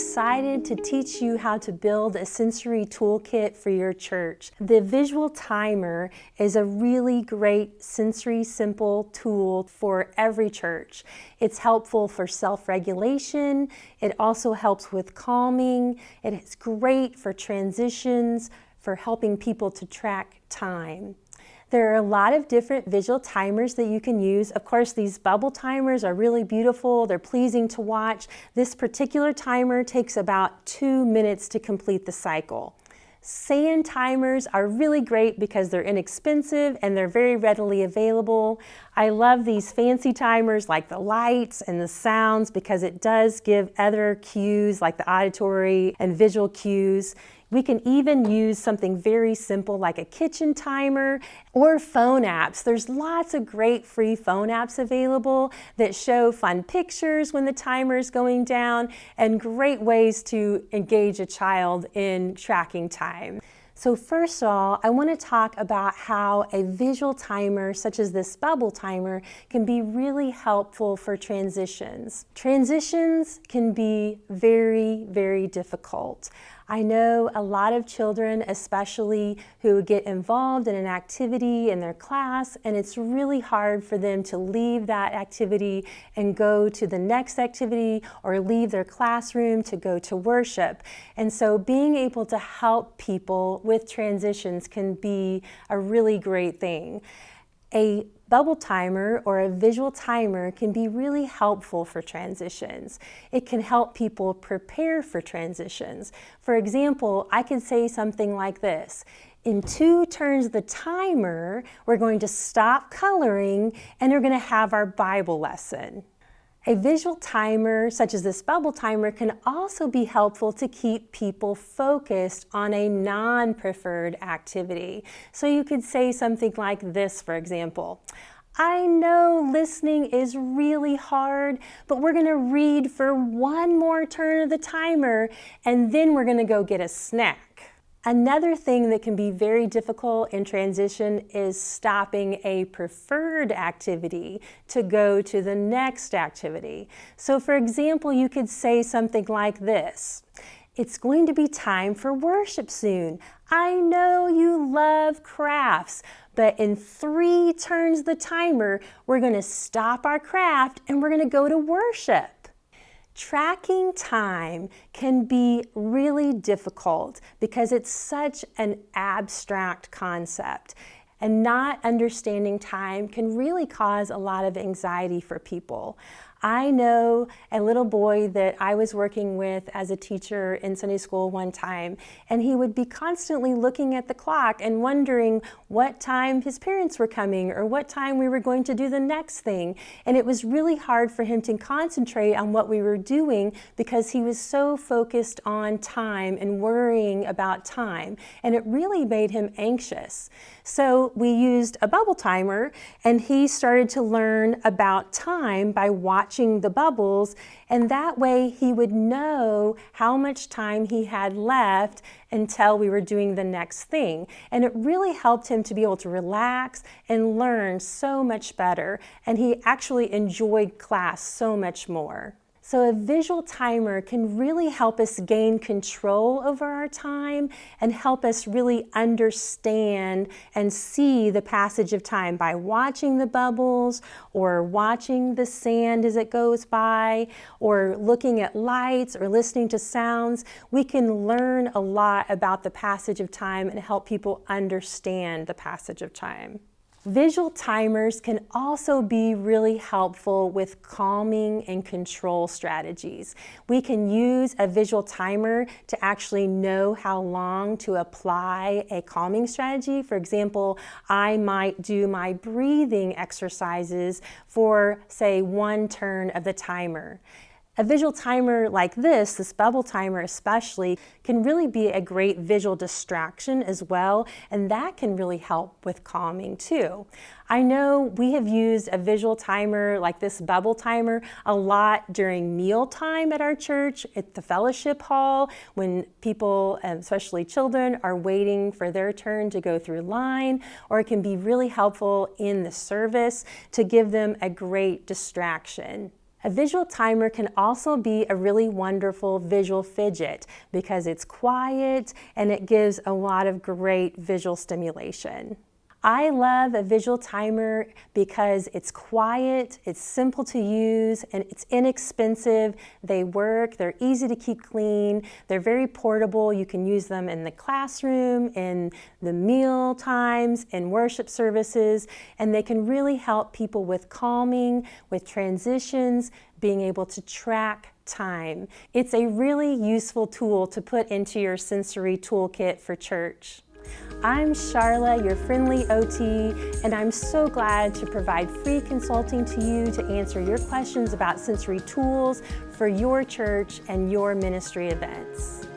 excited to teach you how to build a sensory toolkit for your church. The visual timer is a really great sensory simple tool for every church. It's helpful for self-regulation. It also helps with calming. It's great for transitions, for helping people to track time. There are a lot of different visual timers that you can use. Of course, these bubble timers are really beautiful. They're pleasing to watch. This particular timer takes about 2 minutes to complete the cycle. Sand timers are really great because they're inexpensive and they're very readily available. I love these fancy timers like the lights and the sounds because it does give other cues like the auditory and visual cues. We can even use something very simple like a kitchen timer or phone apps. There's lots of great free phone apps available that show fun pictures when the timer is going down and great ways to engage a child in tracking time. So first of all, I want to talk about how a visual timer, such as this bubble timer, can be really helpful for transitions. Transitions can be very, very difficult. I know a lot of children, especially who get involved in an activity in their class, and it's really hard for them to leave that activity and go to the next activity or leave their classroom to go to worship. And so being able to help people with transitions can be a really great thing. A bubble timer or a visual timer can be really helpful for transitions. It can help people prepare for transitions. For example, I could say something like this. In 2 turns of the timer, we're going to stop coloring and we're going to have our Bible lesson. A visual timer, such as this bubble timer, can also be helpful to keep people focused on a non-preferred activity. So you could say something like this, for example. I know listening is really hard, but we're going to read for 1 more turn of the timer, and then we're going to go get a snack. Another thing that can be very difficult in transition is stopping a preferred activity to go to the next activity. So for example, you could say something like this. It's going to be time for worship soon. I know you love crafts, but in 3 turns of the timer, we're going to stop our craft and we're going to go to worship. Tracking time can be really difficult because it's such an abstract concept, and not understanding time can really cause a lot of anxiety for people. I know a little boy that I was working with as a teacher in Sunday school one time, and he would be constantly looking at the clock and wondering what time his parents were coming or what time we were going to do the next thing. And it was really hard for him to concentrate on what we were doing because he was so focused on time and worrying about time, and it really made him anxious. So we used a bubble timer, and he started to learn about time by watching the bubbles, and that way he would know how much time he had left until we were doing the next thing. And it really helped him to be able to relax and learn so much better, and he actually enjoyed class so much more. So a visual timer can really help us gain control over our time and help us really understand and see the passage of time by watching the bubbles or watching the sand as it goes by or looking at lights or listening to sounds. We can learn a lot about the passage of time and help people understand the passage of time. Visual timers can also be really helpful with calming and control strategies. We can use a visual timer to actually know how long to apply a calming strategy. For example, I might do my breathing exercises for, say, 1 turn of the timer. A visual timer like this bubble timer especially, can really be a great visual distraction as well, and that can really help with calming too. I know we have used a visual timer like this bubble timer a lot during mealtime at our church, at the fellowship hall, when people, especially children, are waiting for their turn to go through line, or it can be really helpful in the service to give them a great distraction. A visual timer can also be a really wonderful visual fidget because it's quiet and it gives a lot of great visual stimulation. I love a visual timer because it's quiet, it's simple to use, and it's inexpensive. They work, they're easy to keep clean, they're very portable. You can use them in the classroom, in the meal times, in worship services, and they can really help people with calming, with transitions, being able to track time. It's a really useful tool to put into your sensory toolkit for church. I'm Charla, your friendly OT, and I'm so glad to provide free consulting to you to answer your questions about sensory tools for your church and your ministry events.